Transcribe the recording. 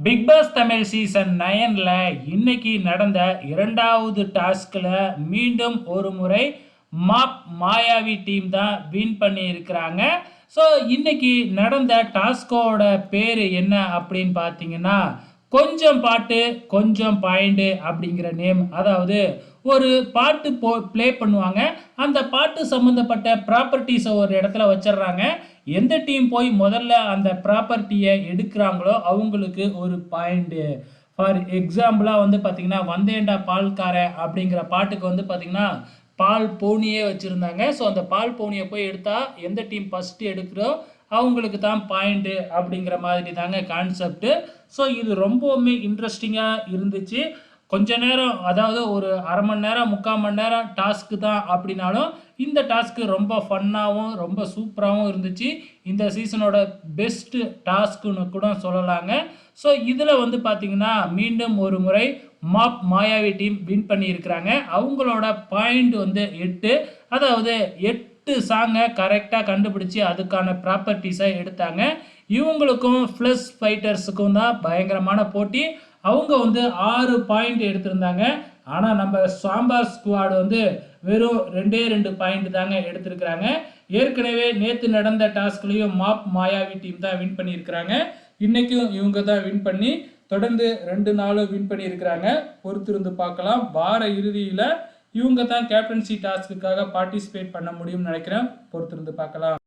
Big pass Tamil season 9ல இன்னைக்கு நடந்த இரண்டாவது டாஸ்கில் மீண்டும் ஒரு முறை மாயாவி டீம் தான் வின் பண்ணி இருக்கிறாங்க. ஸோ இன்னைக்கு நடந்த டாஸ்கோட பேர் என்ன அப்படின்னு பார்த்தீங்கன்னா, கொஞ்சம் பாட்டு கொஞ்சம் பாயிண்ட் அப்படிங்கிற நேம். அதாவது ஒரு பாட்டு ப்ளே பண்ணுவாங்க. அந்த பாட்டு சம்மந்தப்பட்ட ப்ராப்பர்ட்டிஸை ஒரு இடத்துல வச்சிடுறாங்க. எந்த டீம் போய் முதல்ல அந்த ப்ராப்பர்ட்டியை எடுக்கிறாங்களோ அவங்களுக்கு ஒரு பாயிண்ட்டு. ஃபார் எக்ஸாம்பிளாக வந்து பார்த்திங்கன்னா, வந்தேண்டா பால்கார அப்படிங்கிற பாட்டுக்கு வந்து பார்த்திங்கன்னா பால் போனியே வச்சுருந்தாங்க. ஸோ அந்த பால் போனியை போய் எடுத்தால் எந்த டீம் ஃபஸ்ட்டு எடுக்கிறோ அவங்களுக்கு தான் பாயிண்ட்டு அப்படிங்கிற மாதிரி தாங்க கான்செப்ட்டு. ஸோ இது ரொம்பவுமே இன்ட்ரெஸ்டிங்காக இருந்துச்சு. கொஞ்ச நேரம், அதாவது ஒரு அரை மணி நேரம் 3/4 மணி நேரம் டாஸ்க்கு தான் அப்படின்னாலும் இந்த டாஸ்க்கு ரொம்ப ஃபன்னாகவும் ரொம்ப சூப்பராகவும் இருந்துச்சு. இந்த சீசனோட பெஸ்ட்டு டாஸ்க்குன்னு கூட சொல்லலாங்க. ஸோ இதில் வந்து பார்த்திங்கன்னா மீண்டும் ஒரு முறை மாயாவி டீம் வின் பண்ணியிருக்கிறாங்க. அவங்களோட பாயிண்ட் வந்து 8. அதாவது 8 சாங்கை கரெக்டாக கண்டுபிடிச்சி அதுக்கான ப்ராப்பர்ட்டிஸை எடுத்தாங்க. இவங்களுக்கும் ப்ளஸ் ஃபைட்டர்ஸுக்கும் தான் பயங்கரமான போட்டி. அவங்க வந்து 6 பாயிண்ட் எடுத்திருந்தாங்க. ஆனால் நம்ம சாம்பார் ஸ்குவாடு வந்து வெறும் 2 பாயிண்ட் தாங்க எடுத்திருக்கிறாங்க. ஏற்கனவே நேற்று நடந்த டாஸ்க்லேயும் மாயாவி டீம் தான் வின் பண்ணியிருக்கிறாங்க. இன்றைக்கும் இவங்க தான் வின் பண்ணி தொடர்ந்து 2 நாளும் வின் பண்ணியிருக்கிறாங்க. பொறுத்திருந்து பார்க்கலாம். வார இறுதியில் இவங்க தான் கேப்டன்சி டாஸ்க்குக்காக பார்ட்டிசிபேட் பண்ண முடியும்னு நினைக்கிறேன். பொறுத்திருந்து பார்க்கலாம்.